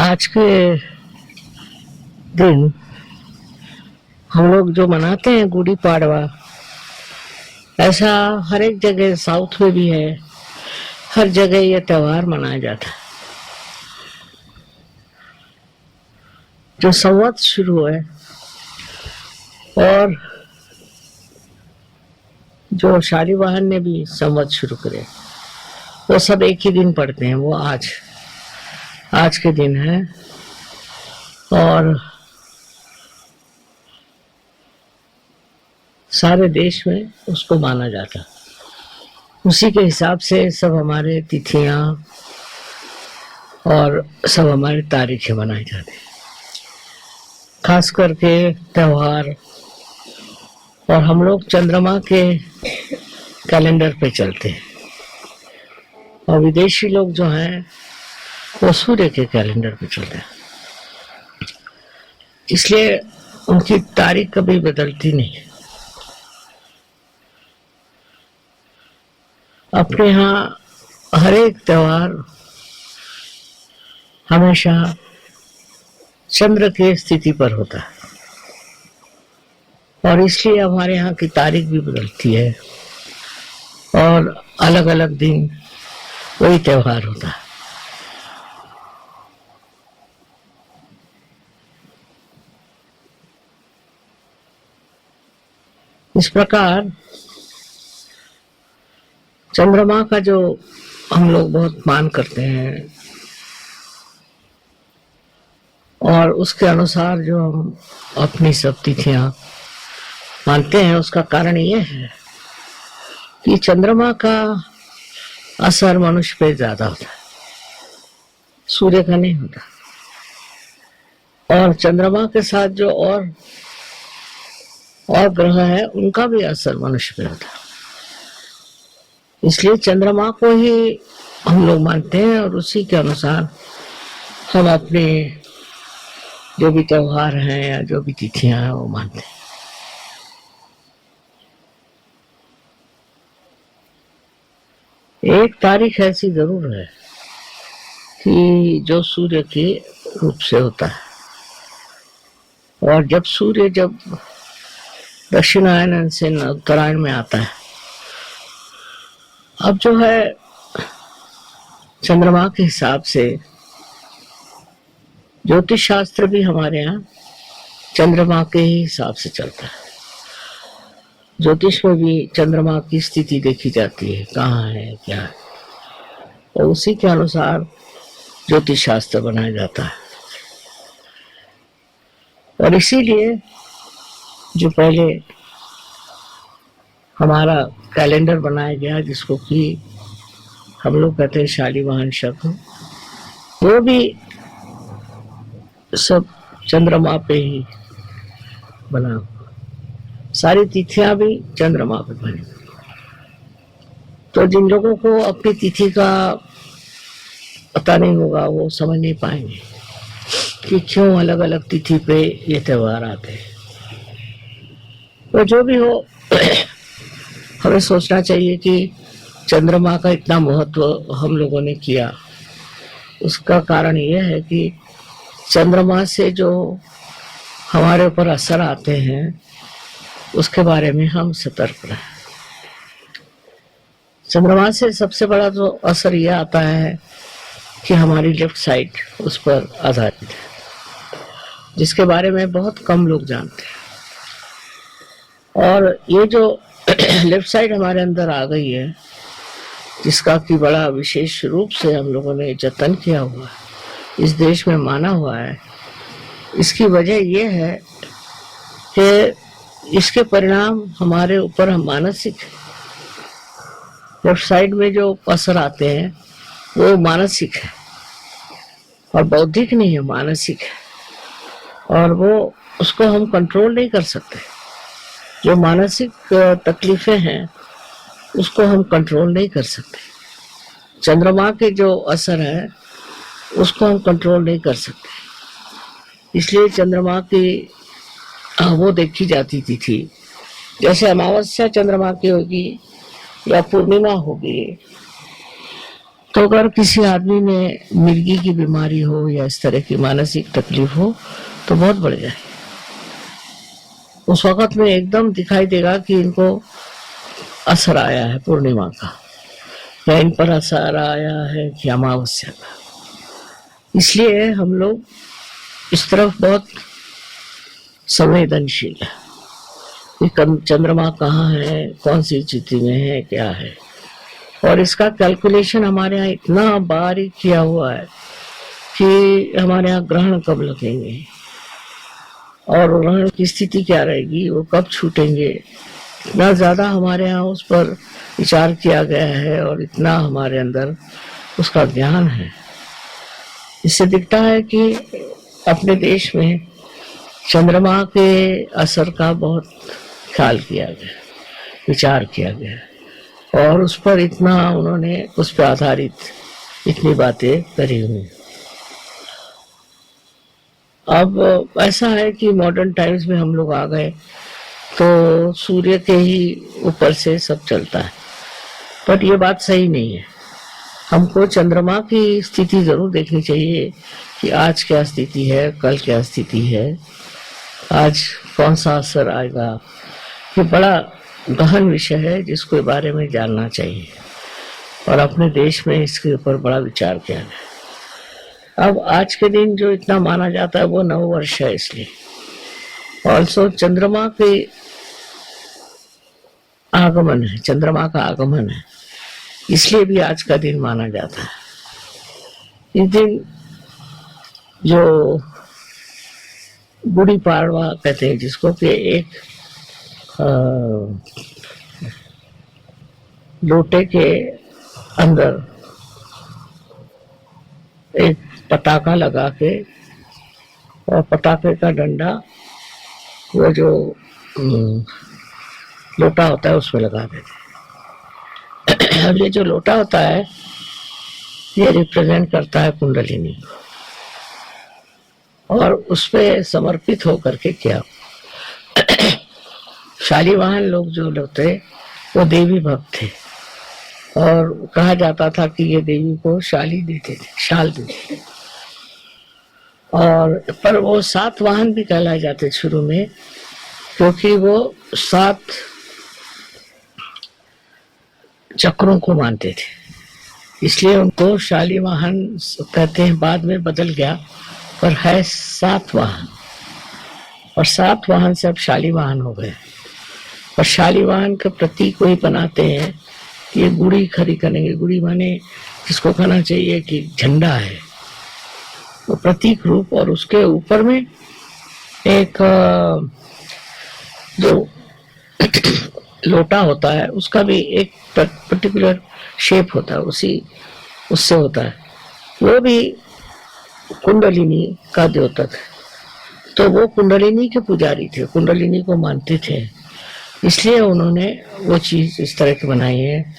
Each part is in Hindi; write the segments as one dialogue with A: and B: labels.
A: आज के दिन हम लोग जो मनाते हैं गुड़ी पाड़वा, ऐसा हर एक जगह साउथ में भी है, हर जगह ये त्योहार मनाया जाता है। जो संवत शुरू है और जो शालिवाहन ने भी संवत शुरू करे, वो सब एक ही दिन पड़ते हैं। वो आज के दिन है और सारे देश में उसको माना जाता। उसी के हिसाब से सब हमारे तिथियां और सब हमारी तारीखें मनाई जाती हैं, खास करके त्योहार। और हम लोग चंद्रमा के कैलेंडर पे चलते हैं और विदेशी लोग जो हैं वो सूर्य के कैलेंडर पे चलते हैं, इसलिए उनकी तारीख कभी बदलती नहीं है। अपने यहाँ हर एक त्योहार हमेशा चंद्र के स्थिति पर होता है और इसलिए हमारे यहाँ की तारीख भी बदलती है और अलग अलग दिन वही त्योहार होता है। इस प्रकार चंद्रमा का जो हम लोग बहुत मान करते हैं और उसके अनुसार जो हम अपनी सब तिथियां मानते हैं, उसका कारण ये है कि चंद्रमा का असर मनुष्य पे ज्यादा होता है, सूर्य का नहीं होता। और चंद्रमा के साथ जो और ग्रह है उनका भी असर मनुष्य पे होता है, इसलिए चंद्रमा को ही हम लोग मानते हैं और उसी के अनुसार हम अपने जो भी त्योहार हैं या जो भी तिथियां हैं वो मानते हैं। एक तारीख ऐसी जरूर है कि जो सूर्य के रूप से होता है, और जब सूर्य दक्षिणायन से उत्तरायण में आता है, अब जो है चंद्रमा के हिसाब से ज्योतिष शास्त्र भी हमारे यहाँ चंद्रमा के ही हिसाब से चलता है। ज्योतिष में भी चंद्रमा की स्थिति देखी जाती है, कहाँ है क्या है, तो उसी के अनुसार ज्योतिष शास्त्र बनाया जाता है। और इसीलिए जो पहले हमारा कैलेंडर बनाया गया, जिसको कि हम लोग कहते हैं शालिवाहन शक, वो भी सब चंद्रमा पे ही बना, सारी तिथियां भी चंद्रमा पे बनी। तो जिन लोगों को अपनी तिथि का पता नहीं होगा वो समझ नहीं पाएंगे कि क्यों अलग अलग तिथि पे ये त्योहार आते हैं। तो जो भी हो, हमें सोचना चाहिए कि चंद्रमा का इतना महत्व हम लोगों ने किया, उसका कारण यह है कि चंद्रमा से जो हमारे ऊपर असर आते हैं उसके बारे में हम सतर्क रहें। चंद्रमा से सबसे बड़ा जो असर यह आता है कि हमारी लेफ्ट साइड उस पर आधारित है, जिसके बारे में बहुत कम लोग जानते हैं। और ये जो लेफ्ट साइड हमारे अंदर आ गई है, जिसका कि बड़ा विशेष रूप से हम लोगों ने जतन किया हुआ है, इस देश में माना हुआ है, इसकी वजह यह है कि इसके परिणाम हमारे ऊपर हम मानसिक, लेफ्ट साइड में जो असर आते हैं वो मानसिक है और बौद्धिक नहीं है, मानसिक है। और वो उसको हम कंट्रोल नहीं कर सकते। जो मानसिक तकलीफें हैं उसको हम कंट्रोल नहीं कर सकते। चंद्रमा के जो असर है उसको हम कंट्रोल नहीं कर सकते, इसलिए चंद्रमा की वो देखी जाती थी। जैसे अमावस्या चंद्रमा की होगी या पूर्णिमा होगी, तो अगर किसी आदमी में मिर्गी की बीमारी हो या इस तरह की मानसिक तकलीफ हो तो बहुत बढ़ जाए। उस वक्त में एकदम दिखाई देगा कि इनको असर आया है पूर्णिमा का, या इन पर असर आया है कि अमावस्या का। इसलिए हम लोग इस तरफ बहुत संवेदनशील है कि चंद्रमा कहाँ है, कौन सी स्थिति में है, क्या है। और इसका कैलकुलेशन हमारे यहाँ इतना बारीक किया हुआ है कि हमारे यहाँ ग्रहण कब लगेंगे और ग्रहण की स्थिति क्या रहेगी, वो कब छूटेंगे, इतना ज्यादा हमारे यहाँ उस पर विचार किया गया है और इतना हमारे अंदर उसका ज्ञान है। इससे दिखता है कि अपने देश में चंद्रमा के असर का बहुत ख्याल किया गया, विचार किया गया और उस पर इतना उन्होंने उस पर आधारित इतनी बातें करी हुई। अब ऐसा है कि मॉडर्न टाइम्स में हम लोग आ गए तो सूर्य के ही ऊपर से सब चलता है, बट ये बात सही नहीं है। हमको चंद्रमा की स्थिति जरूर देखनी चाहिए कि आज क्या स्थिति है, कल क्या स्थिति है, आज कौन सा असर आएगा। ये बड़ा गहन विषय है जिसको बारे में जानना चाहिए और अपने देश में इसके ऊपर बड़ा विचार किया गया। अब आज के दिन जो इतना माना जाता है वो नववर्ष है, इसलिए ऑल्सो चंद्रमा के आगमन है, चंद्रमा का आगमन है, इसलिए भी आज का दिन माना जाता है। इस दिन जो गुड़ी पाड़वा कहते हैं जिसको, कि एक लोटे के अंदर एक पटाखा लगा के और पटाखे का डंडा वो जो लोटा होता है उसमें लगा देते। अब ये जो लोटा होता है ये रिप्रेजेंट करता है कुंडलिनी और उस पे समर्पित होकर के किया। शालीवाहन लोग जो होते वो देवी भक्त थे और कहा जाता था कि ये देवी को शाली देते थे, शाल देते थे। और पर वो 7 वाहन भी कहलाए जाते शुरू में, क्योंकि वो 7 चक्रों को मानते थे, इसलिए उनको शालीवाहन कहते हैं। बाद में बदल गया, पर है 7 वाहन और 7 वाहन से अब शालीवाहन हो गए। और शालीवाहन के प्रतीक वही बनाते हैं कि ये गुड़ी खड़ी करेंगे। गुड़ी माने जिसको कहना चाहिए कि झंडा है, वो प्रतीक रूप, और उसके ऊपर में एक जो लोटा होता है उसका भी एक पर्टिकुलर शेप होता है, उससे होता है। वो भी कुंडलिनी का द्योतक है, तो वो कुंडलिनी के पुजारी थे, कुंडलिनी को मानते थे, इसलिए उन्होंने वो चीज इस तरह की बनाई है।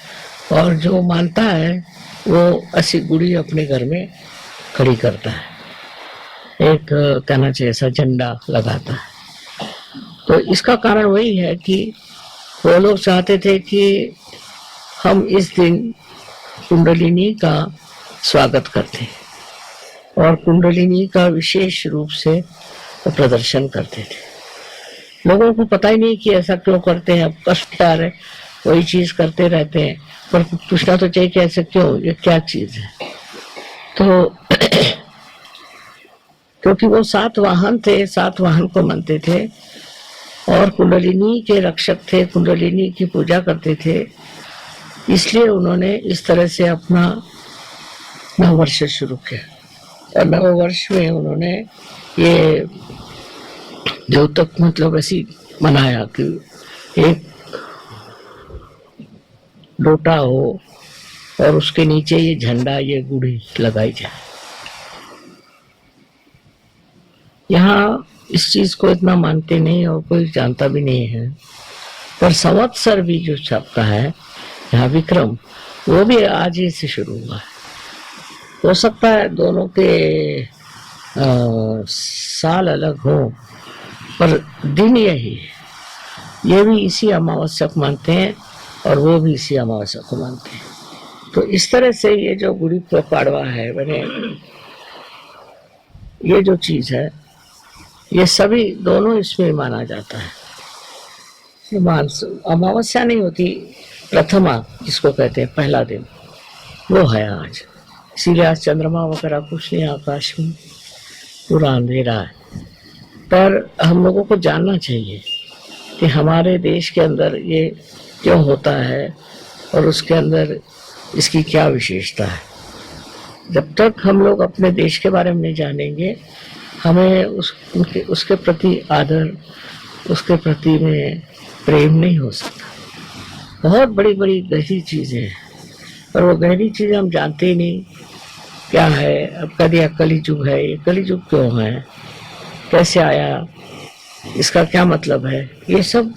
A: और जो मानता है वो ऐसी गुड़ी अपने घर में खड़ी करता है, एक कहना चाहिए ऐसा झंडा लगाता है। तो इसका कारण वही है कि वो लोग चाहते थे कि हम इस दिन कुंडलिनी का स्वागत करते और कुंडलिनी का विशेष रूप से प्रदर्शन करते थे। लोगों को पता ही नहीं कि ऐसा क्यों करते हैं, अब कष्ट आ रहे वही चीज करते रहते हैं, पर पूछना तो चाहिए कि ऐसे क्यों, ये क्या चीज है। तो क्योंकि वो 7 वाहन थे, 7 वाहन को मानते थे और कुंडलिनी के रक्षक थे, कुंडलिनी की पूजा करते थे, इसलिए उन्होंने इस तरह से अपना नववर्ष शुरू किया। और नववर्ष में उन्होंने ये द्योतक मतलब ऐसी मनाया कि एक लोटा हो और उसके नीचे ये झंडा, ये गुड़ी लगाई जाए। यहाँ इस चीज को इतना मानते नहीं और कोई जानता भी नहीं है, पर संवत्सर भी जो छपका है यहाँ विक्रम, वो भी आज ही से शुरू हुआ है। हो सकता है दोनों के साल अलग हो, पर दिन यही है। ये भी इसी अमावस्या को मानते हैं और वो भी इसी अमावस्या को मानते हैं। तो इस तरह से ये जो गुड़ी पाड़वा है, मैंने ये जो चीज है, ये सभी दोनों इसमें माना जाता है। अमावस्या नहीं होती, प्रथमा जिसको कहते हैं पहला दिन, वो है आज। इसीलिए आज चंद्रमा वगैरह कुछ नहीं, आकाश में पूरा अंधेरा है। पर हम लोगों को जानना चाहिए कि हमारे देश के अंदर ये क्यों होता है और उसके अंदर इसकी क्या विशेषता है। जब तक हम लोग अपने देश के बारे में नहीं जानेंगे, हमें उसके प्रति आदर, उसके प्रति में प्रेम नहीं हो सकता। बहुत बड़ी बड़ी गहरी चीजें हैं, पर वो गहरी चीजें हम जानते ही नहीं क्या है। अब कह दिया कली युग है, ये कली युग क्यों है, कैसे आया, इसका क्या मतलब है, ये सब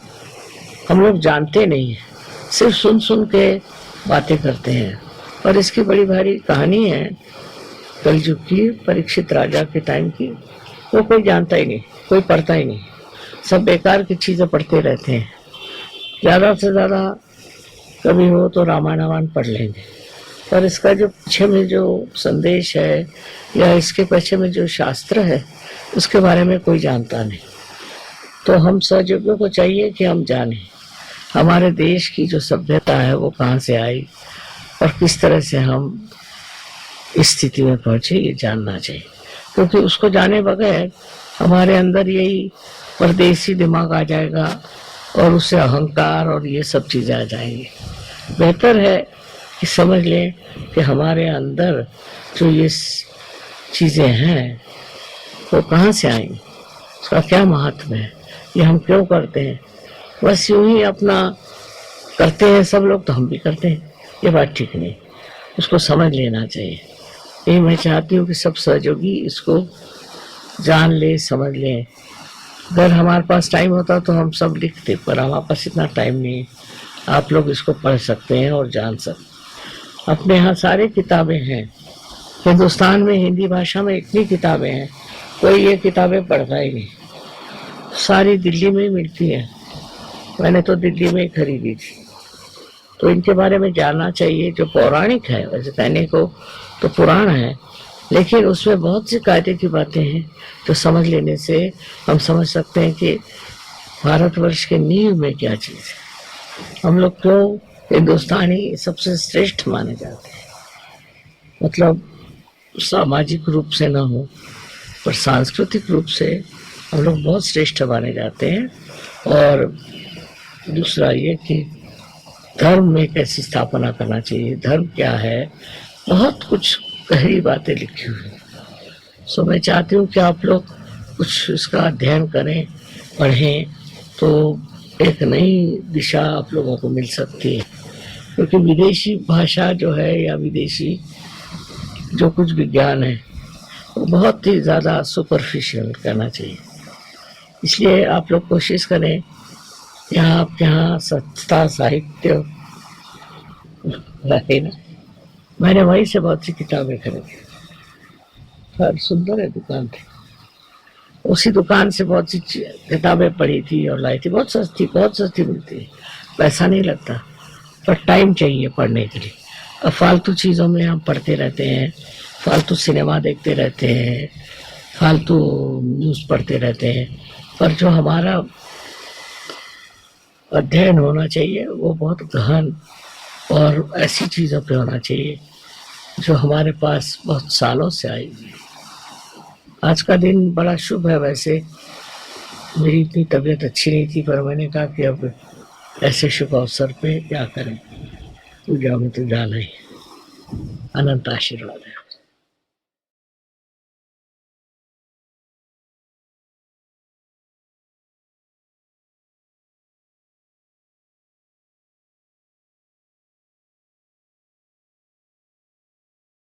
A: हम लोग जानते नहीं है, सिर्फ सुन सुन के बातें करते हैं। और इसकी बड़ी भारी कहानी है कलयुग की, परीक्षित राजा के टाइम की। वो कोई जानता ही नहीं, कोई पढ़ता ही नहीं, सब बेकार की चीजें पढ़ते रहते हैं। ज्यादा से ज्यादा कभी हो तो रामायण पढ़ लेंगे, पर इसका जो पीछे में जो संदेश है या इसके पीछे में जो शास्त्र है, उसके बारे में कोई जानता नहीं। तो हम सहयोगियों को चाहिए कि हम जानें हमारे देश की जो सभ्यता है वो कहाँ से आई और किस तरह से हम इस स्थिति में पहुंचे, ये जानना चाहिए। क्योंकि उसको जाने बगैर हमारे अंदर यही परदेसी दिमाग आ जाएगा और उससे अहंकार और ये सब चीजें आ जाएंगी। बेहतर है कि समझ लें कि हमारे अंदर जो ये चीजें हैं वो कहाँ से आई, उसका क्या महत्व है, ये हम क्यों करते हैं। बस यूं ही अपना करते हैं सब लोग, तो हम भी करते हैं, ये बात ठीक नहीं। उसको समझ लेना चाहिए। ये मैं चाहती हूँ कि सब सहयोगी इसको जान ले, समझ ले। अगर हमारे पास टाइम होता तो हम सब लिखते, पर हमारे पास इतना टाइम नहीं। आप लोग इसको पढ़ सकते हैं और जान सकते। अपने यहाँ सारी किताबें हैं, हिंदुस्तान में हिंदी भाषा में इतनी किताबें हैं, कोई ये किताबें पढ़ता ही नहीं। सारी दिल्ली में ही मिलती है, मैंने तो दिल्ली में ही खरीदी थी। तो इनके बारे में जानना चाहिए। जो पौराणिक है, वैसे कहने को तो पुराण है, लेकिन उसमें बहुत सी कायदे की बातें हैं जो समझ लेने से हम समझ सकते हैं कि भारतवर्ष के नींव में क्या चीज़ है। हम लोग क्यों हिंदुस्तानी सबसे श्रेष्ठ माने जाते हैं। मतलब सामाजिक रूप से ना हो, पर सांस्कृतिक रूप से हम लोग बहुत श्रेष्ठ माने जाते हैं। और दूसरा ये कि धर्म में कैसी स्थापना करना चाहिए, धर्म क्या है, बहुत कुछ गहरी बातें लिखी हुई हैं। सो मैं चाहती हूँ कि आप लोग कुछ इसका अध्ययन करें, पढ़ें, तो एक नई दिशा आप लोगों को मिल सकती है। क्योंकि विदेशी भाषा जो है या विदेशी जो कुछ विज्ञान है वो बहुत ही ज़्यादा सुपरफिशियल करना चाहिए। इसलिए आप लोग कोशिश करें, यहाँ आपके यहाँ सस्ता साहित्य है ना, मैंने वहीं से बहुत सी किताबें खरीदी। पर सुंदर है दुकान थी, उसी दुकान से बहुत सी किताबें पढ़ी थी और लाई थी। बहुत सस्ती मिलती है, पैसा नहीं लगता, पर टाइम चाहिए पढ़ने के लिए। अब फालतू चीज़ों में हम पढ़ते रहते हैं, फालतू सिनेमा देखते रहते हैं, फालतू न्यूज़ पढ़ते रहते हैं। पर जो हमारा अध्ययन होना चाहिए वो बहुत गहन और ऐसी चीज़ों पे होना चाहिए जो हमारे पास बहुत सालों से आई। आज का दिन बड़ा शुभ है। वैसे मेरी इतनी तबीयत अच्छी नहीं थी, पर मैंने कहा कि अब ऐसे शुभ अवसर पे क्या करें, पूजा में तो जाना ही। अनंत आशीर्वाद है।